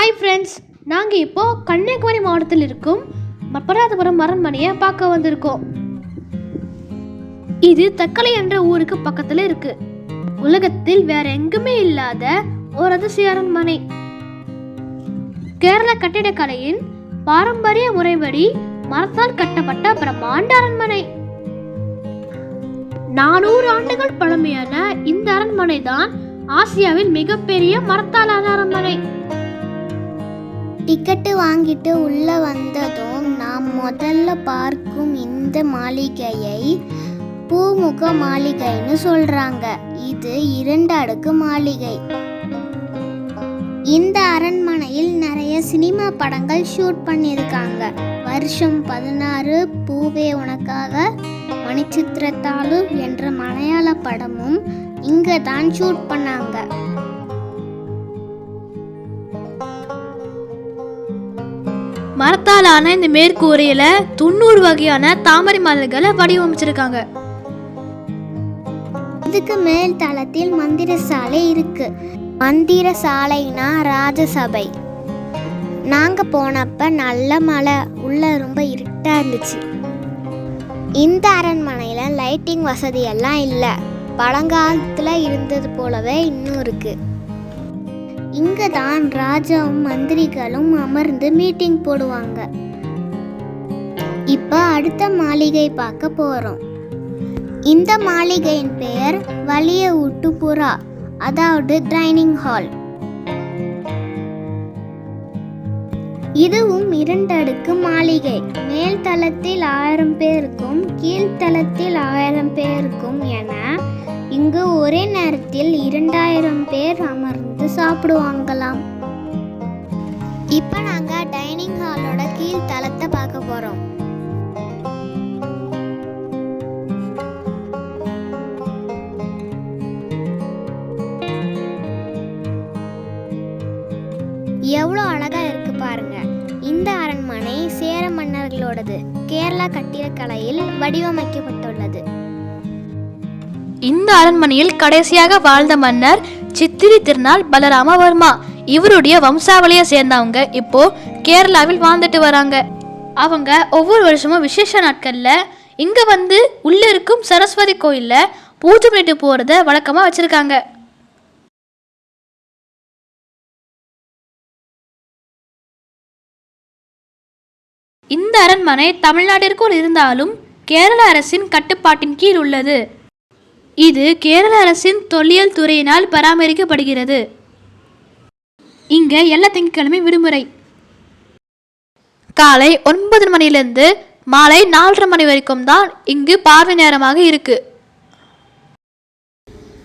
Hi friends, நாங்கள் இப்போது கன்னியாகுமரி மாவட்டத்தில் இருக்கும் பராதபுரம் அரண்மனையை பார்க்க வந்திருக்கோம். இது தக்கலை என்ற ஊருக்கு பக்கத்தில் இருக்கு. உலகத்தில் வேற எங்குமே இல்லாத ஒரு அதிசய அரண்மனை. கேரள கட்டிடக்கலையின் பாரம்பரிய முறைப்படி மரத்தால் கட்டப்பட்ட பிரம்மாண்ட அரண்மனை. 400 ஆண்டுகள் பழமையான இந்த அரண்மனை தான் ஆசியாவின் மிகப்பெரிய மரத்தாலான அரண்மனை. டிக்கெட்டு வாங்கிட்டு உள்ள வந்ததும் நாம் முதல்ல பார்க்கும் இந்த மாளிகையை பூமுக மாளிகைன்னு சொல்றாங்க. இது 2 அடுக்கு மாளிகை. இந்த அரண்மனையில் நிறைய சினிமா படங்கள் ஷூட் பண்ணியிருக்காங்க. வருஷம் 16 பூவே உனக்காக, மணிச்சித்திரத்தாளு என்ற மலையாள படமும் இங்க தான் ஷூட் பண்ணாங்க. மரத்தாலான இந்த மேற்கூரையில 90 வகையான தாமரை மலர்களை வடிவமைச்சிருக்காங்க. இதுக்கு மேல் தளத்தில் மந்திர சாலை இருக்கு. மந்திர சாலைனா ராஜசபை. நாங்க போனப்ப நல்ல மழை, உள்ள ரொம்ப இருட்டா இருந்துச்சு. இந்த அரண்மனையில லைட்டிங் வசதி எல்லாம் இல்லை. பழங்காலத்துல இருந்தது போலவே இன்னும் இருக்கு. இங்க தான் ராஜாவும் மந்திரிகளும் அமர்ந்து மீட்டிங் போடுவாங்க. இப்ப அடுத்த மாளிகை பார்க்க போறோம். இந்த மாளிகையின் பெயர் வலிய ஊட்டு புறா, அதாவது டைனிங் ஹால். இதுவும் 2 அடுக்கு மாளிகை. மேல் தளத்தில் 1000 பேருக்கும் கீழ்த்தளத்தில் 1000 பேருக்கும் என இங்கு ஒரே நேரத்தில் 2000 பேர் அமர்ந்து சாப்பிடுவாங்களாம். இப்ப நாங்க டைனிங் ஹாலோட கீழ் தளத்தை பார்க்க போறோம். எவ்வளோ அழகா இருக்கு பாருங்க. இந்த அரண்மனை சேர மன்னர்களோடது. கேரளா கட்டிடக்கலையில் வடிவமைக்கப்பட்டுள்ளது. இந்த அரண்மனையில் கடைசியாக வாழ்ந்த மன்னர் சித்திரை திருநாள் பலராமவர்மா. இவருடைய வம்சாவளியை சேர்ந்தவங்க இப்போ கேரளாவில் வாழ்ந்துட்டு வராங்க. அவங்க ஒவ்வொரு வருஷமும் விசேஷ நாட்கள்ல இங்க வந்து உள்ள இருக்கும் சரஸ்வதி கோயில்ல பூஜை பண்ணிட்டு போறத வழக்கமா வச்சிருக்காங்க. இந்த அரண்மனை தமிழ்நாட்டிற்குள் இருந்தாலும் கேரள அரசின் கட்டுப்பாட்டின் கீழ் உள்ளது. இது கேரள அரசின் தொல்லியல் துறையினால் பராமரிக்கப்படுகிறது. இங்க எல்லா திங்கட்கிழமை விடுமுறை. காலை 9 மணிலிருந்து மாலை 4:30 மணி வரைக்கும் தான் இங்கு பார்வை நேரமாக இருக்கு.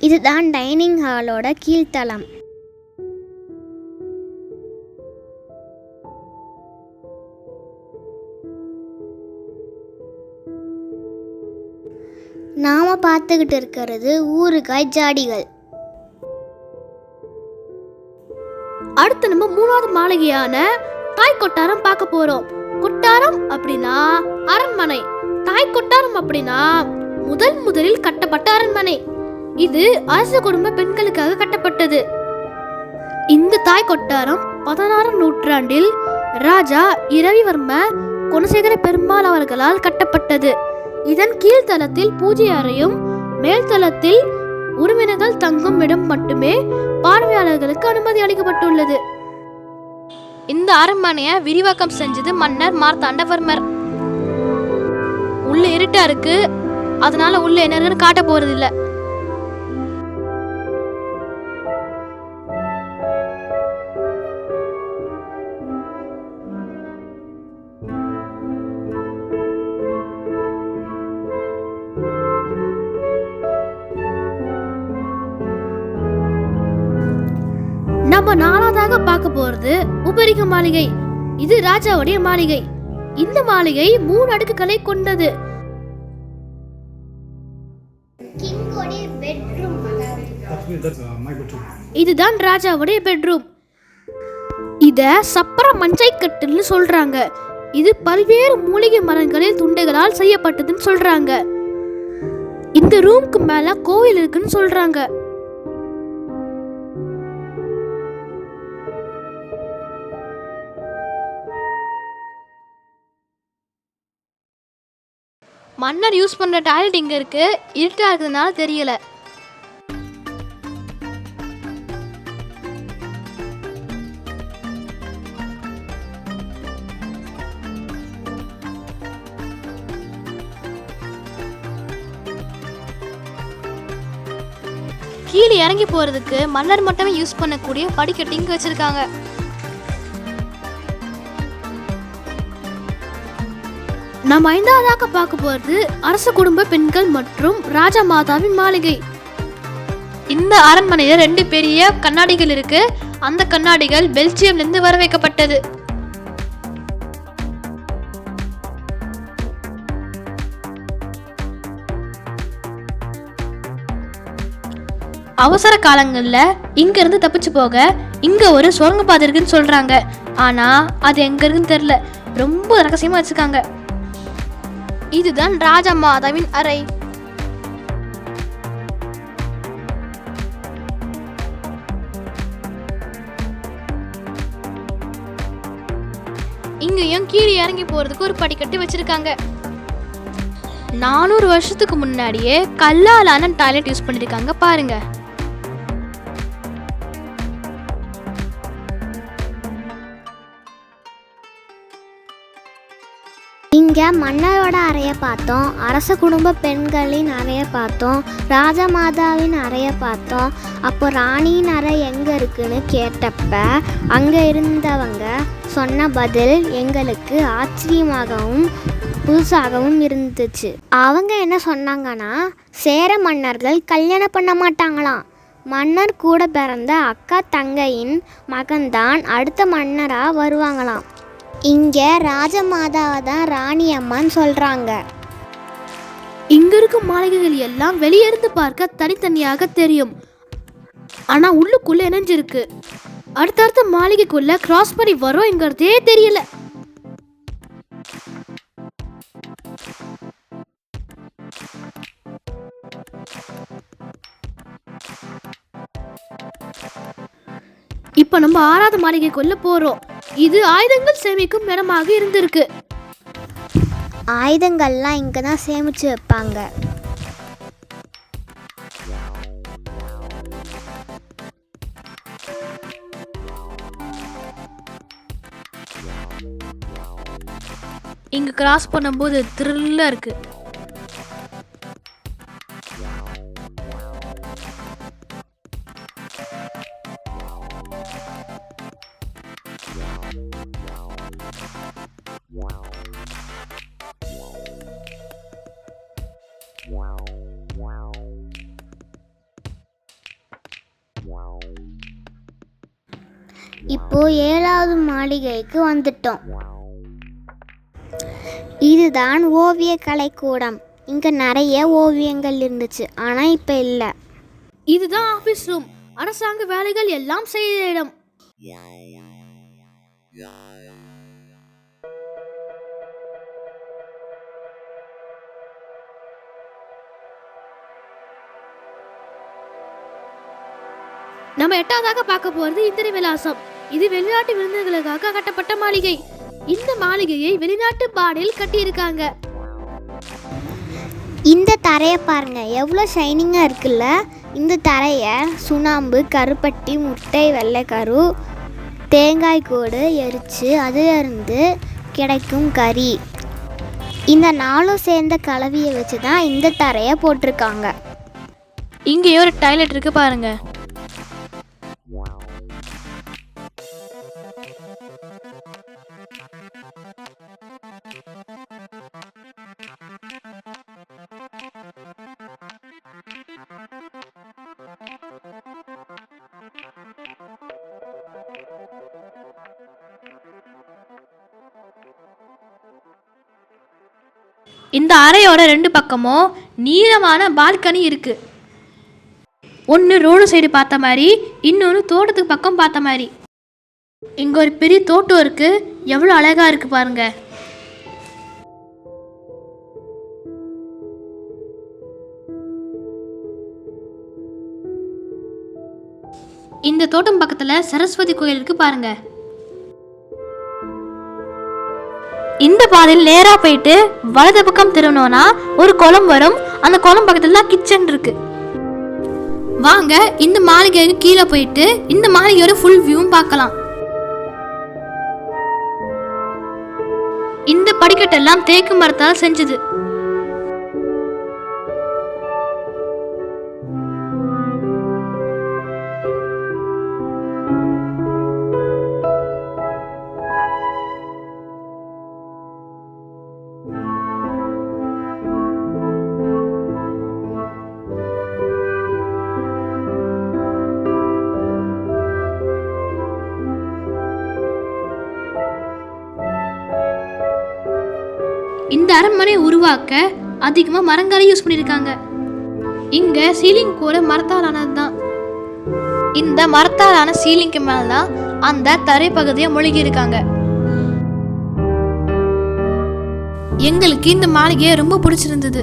இதுதான் டைனிங் ஹாலோட கீழ்த்தளம். நாம பார்த்துக்கிட்டு இருக்கிறது ஊறுகாய் ஜாடிகள். அடுத்து நம்ம 3வது மாளிகையான தாய் கொட்டாரம் பார்க்க போறோம். கொட்டாரம் அப்படின்னா அரண்மனை, தாய் கொட்டாரம் அப்படின்னா முதலில் கட்டப்பட்ட அரண்மனை. இது அரச குடும்ப பெண்களுக்காக கட்டப்பட்டது. இந்த தாய் கொட்டாரம் 16ஆம் நூற்றாண்டில் ராஜா இரவிவர்ம குணசேகர பெருமாள் அவர்களால் கட்டப்பட்டது. இதன் கீழ்த்தளத்தில் பூஜை அறையும் மேல் தளத்தில் உறவினர்கள் தங்கும் இடம் மட்டுமே பார்வையாளர்களுக்கு அனுமதி அளிக்கப்பட்டுள்ளது. இந்த அரண்மனையை விரிவாக்கம் செஞ்சது மன்னர் மார்த்தாண்டவர்மர். உள்ள இருட்டா இருக்கு, அதனால உள்ள என்னன்னு காட்ட போறது இல்ல. நம்ம 4வதாக பார்க்க போறது உபரிக மாளிகை. இது ராஜாவுடைய மாளிகை. இந்த மாளிகை 3 அடுக்குகளை கொண்டது. இதுதான் ராஜாவுடைய பெட்ரூம். இத சப்பர மஞ்சை கட்டுன்னு சொல்றாங்க. இது பல்வேறு மூலிகை மரங்களில் துண்டுகளால் செய்யப்பட்டதுன்னு சொல்றாங்க. இந்த ரூம்க்கு மேல கோவில் இருக்குன்னு சொல்றாங்க. மன்னர் யூஸ் பண்ற டாய்லெட் இங்க இருக்கு. இருட்டா இருக்கிறதுனால தெரியல. கீழே இறங்கி போறதுக்கு மன்னர் மட்டுமே யூஸ் பண்ணக்கூடிய படிக்கட்டு இங்க வச்சிருக்காங்க. நம்ம 5ஆவதாக பார்க்க போறது அரச குடும்ப பெண்கள் மற்றும் ராஜா மாதாவின் மாளிகை. இந்த அரண்மனையில 2 பெரிய கண்ணாடிகள் இருக்கு. அந்த கண்ணாடிகள் பெல்ஜியம்ல இருந்து வர வைக்கப்பட்டது. அவசர காலங்கள்ல இங்க இருந்து தப்பிச்சு போக இங்க ஒரு சுரங்கப்பாதை இருக்குன்னு சொல்றாங்க. ஆனா அது எங்க இருக்குன்னு தெரியல. ரொம்ப ரகசியமா வச்சிருக்காங்க. இதுதான் ராஜா மாதாவின் அறை. இங்கேயும் கீழே இறங்கி போறதுக்கு ஒரு படிக்கட்டு வச்சிருக்காங்க. 400 வருஷத்துக்கு முன்னாடியே கல்லாலான டாய்லெட் யூஸ் பண்ணிருக்காங்க பாருங்க. இங்கே மன்னரோட அறையை பார்த்தோம், அரச குடும்ப பெண்களின் அறையை பார்த்தோம், ராஜா மாதாவின் அறையை பார்த்தோம். அப்போ ராணியின் அறை எங்கே இருக்குன்னு கேட்டப்ப அங்கே இருந்தவங்க சொன்ன பதில் எங்களுக்கு ஆச்சரியமாகவும் புதுசாகவும் இருந்துச்சு. அவங்க என்ன சொன்னாங்கன்னா, சேர மன்னர்கள் கல்யாணம் பண்ண மாட்டாங்களாம். மன்னர் கூட பிறந்த அக்கா தங்கையின் மகன்தான் அடுத்த மன்னராக வருவாங்களாம். இங்கே ராஜமாதாவை தான் ராணி அம்மான்னு சொல்கிறாங்க. இங்க இருக்கும் மாளிகைகள் எல்லாம் வெளியிருந்து பார்க்க தனித்தனியாக தெரியும். ஆனா உள்ளுக்குள்ள இணைஞ்சிருக்கு. அடுத்தடுத்த மாளிகைக்குள்ள கிராஸ் பண்ணி வரோங்கிறதே தெரியல. இப்ப நம்ம 6வது மாளிகைக்குள்ள போறோம். இது ஆயுதங்கள் சேமிக்கும் இடமாக இருந்திருக்கு. ஆயுதங்கள்லாம் இங்கே தான் சேமித்து வைப்பாங்க. இங்க கிராஸ் பண்ணும்போது த்ரில்லா இருக்கு. இப்போ 7வது மாளிகைக்கு வந்துட்டோம். இதுதான் ஓவிய கலைக்கூடம். இங்கே நிறைய ஓவியங்கள் இருந்துச்சு, ஆனால் இப்போ இல்லை. இதுதான் ஆபீஸ் ரூம். அரசாங்க வேலைகள் எல்லாம் செய்த இடம். நம்ம 8ஆவதாக பார்க்க போறது இந்திர விலாசம். இது வெளிநாட்டு விருந்தினர்களுக்காக கட்டப்பட்ட மாளிகை. இந்த மாளிகையை வெளிநாட்டு பாணியில் கட்டியிருக்காங்க. இந்த தரையை பாருங்க, எவ்வளோ ஷைனிங்காக இருக்குல்ல. இந்த தரையை சுண்ணாம்பு, கருப்பட்டி, முட்டை, வெள்ளைக்கரு, தேங்காய் கோடு எரித்து அதிலிருந்து கிடைக்கும் கறி, இந்த 4ம் சேர்ந்த கலவையை வச்சு தான் இந்த தரையை போட்டிருக்காங்க. இங்கே ஒரு டாய்லெட் இருக்கு பாருங்க. இந்த அறையோட 2 பக்கமும் நீளமான பால்கனி இருக்கு. ஒன்று ரோடு சைடு பார்த்த மாதிரி, இன்னொன்று தோட்டத்துக்கு பக்கம் பார்த்த மாதிரி. இங்க ஒரு பெரிய தோட்டம் இருக்கு. எவ்வளோ அழகா இருக்கு பாருங்க. இந்த தோட்டம் பக்கத்துல சரஸ்வதி கோயில் இருக்கு பாருங்க. இந்த பாதையில் நேரா போயிட்டு வலது பக்கம் திரும்பினோம்னா ஒரு குளம் வரும். அந்த குளம் பக்கத்துல தான் கிச்சன் இருக்கு. வாங்க இந்த மாளிகைக்கு கீழே போயிட்டு இந்த மாளிகையோட ஃபுல் வியூவும் பார்க்கலாம். இந்த படிக்கட்டெல்லாம் தேக்கு மரத்தால் செஞ்சது. இந்த அரண்மனை உருவாக்க அதிகமா மரங்களை யூஸ் பண்ணிருக்காங்க. இங்க சீலிங் கூட மரத்தால் ஆனதுதான். இந்த மரத்தாலான சீலிங்க்கு மேலதான் அந்த தரைப்பகுதியை மொழிகி இருக்காங்க. எங்களுக்கு இந்த மாளிகையை ரொம்ப பிடிச்சிருந்தது.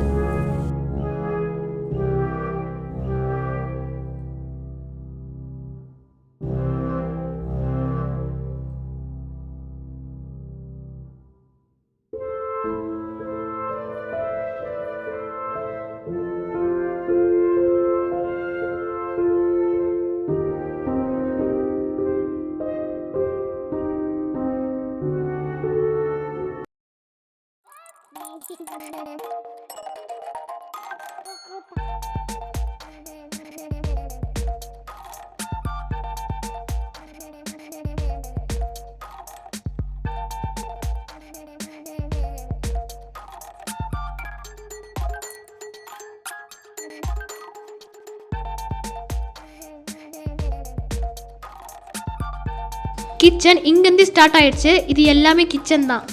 கிச்சன் இங்கிருந்து ஸ்டார்ட் ஆயிடுச்சு. இது எல்லாமே கிச்சன் தான்.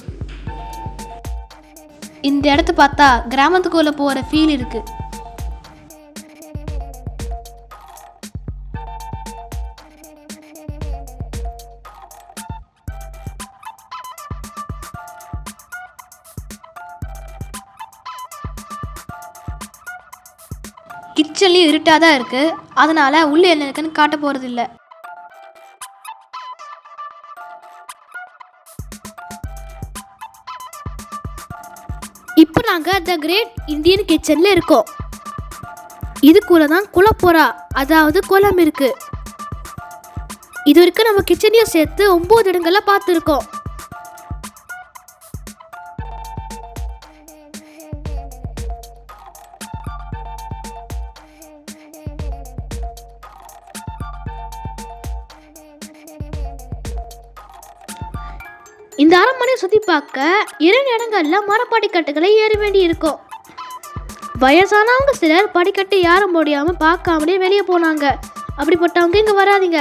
இந்த இடத்த பார்த்தா கிராமத்துக்குள்ள போற ஃபீல் இருக்கு. கிச்சன்லயும் இருட்டாதான் இருக்கு. அதனால உள்ள என்ன இருக்குன்னு காட்ட போறது இல்லை. இப்போ நாங்கள் த கிரேட் இந்தியன் கிச்சனில் இருக்கோம். இதுக்குள்ள தான் குளப்புறா, அதாவது குளம் இருக்கு. இது வரைக்கும் நம்ம கிச்சனையும் சேர்த்து 9 இடங்கள்ல பார்த்துருக்கோம். இந்த அரண்மனையை சுற்றி பார்க்க 2 இடங்கள்ல மரப்படிக்கட்டுகளை ஏற வேண்டி இருக்கும். வயசானவங்க சிலர் படிக்கட்டு ஏற முடியாமல் பார்க்காமலே வெளியே போனாங்க. அப்படிப்பட்டவங்க இங்கே வராதிங்க.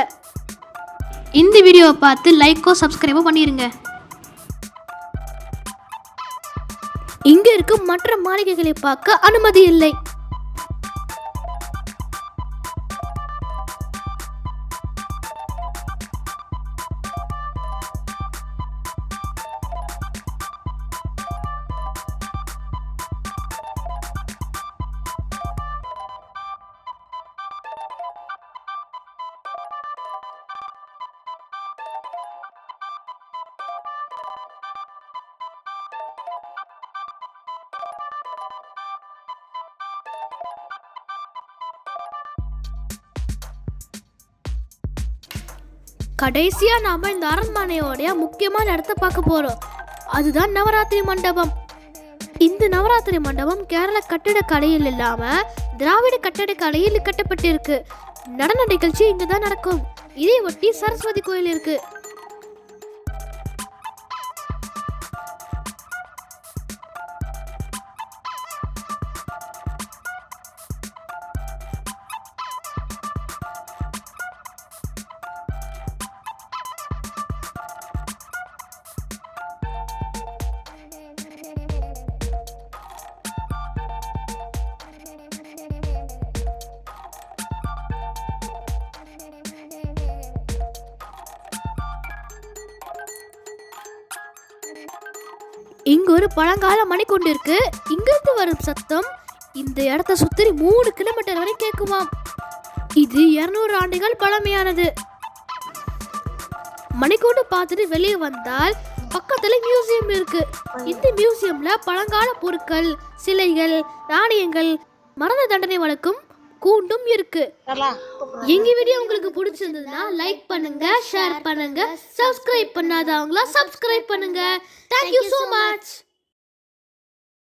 இந்த வீடியோவை பார்த்து லைக்கோ சப்ஸ்கிரைபோ பண்ணிடுங்க. இங்கே இருக்கும் மற்ற மாளிகைகளை பார்க்க அனுமதி இல்லை. கடைசியா நாம இந்த அரண்மனையோடைய முக்கியமான இடத்த பார்க்க போறோம். அதுதான் நவராத்திரி மண்டபம். இந்த நவராத்திரி மண்டபம் கேரள கட்டிடக்கலையில் இல்லாம திராவிட கட்டிடக்கலையில் கட்டப்பட்டிருக்கு. நடன நிகழ்ச்சி இங்கதான் நடக்கும். இதை ஒட்டி சரஸ்வதி கோயில் இருக்கு. இங்க ஒரு பழங்கால மணிக்கூண்டு இருக்கு. இங்கிருந்து வரும் சத்தம் இந்த இடத்த சுத்தி 3 கிலோமீட்டர் வரை கேட்குமாம். இது 200 ஆண்டுகள் பழமையானது. மணிக்கூண்டு பார்த்துட்டு வெளியே வந்தால் பக்கத்துல மியூசியம் இருக்கு. இந்த மியூசியம்ல பழங்கால பொருட்கள், சிலைகள், நாணயங்கள், மரண தண்டனை வழக்கும் கூண்டும் இருக்கு. எங்க வீடியோ உங்களுக்கு பிடிச்சிருந்ததுன்னா லைக் பண்ணுங்க, ஷேர் பண்ணுங்க, சப்ஸ்கிரைப் பண்ணாதவங்களா சப்ஸ்கிரைப் பண்ணுங்க. Thank you so much.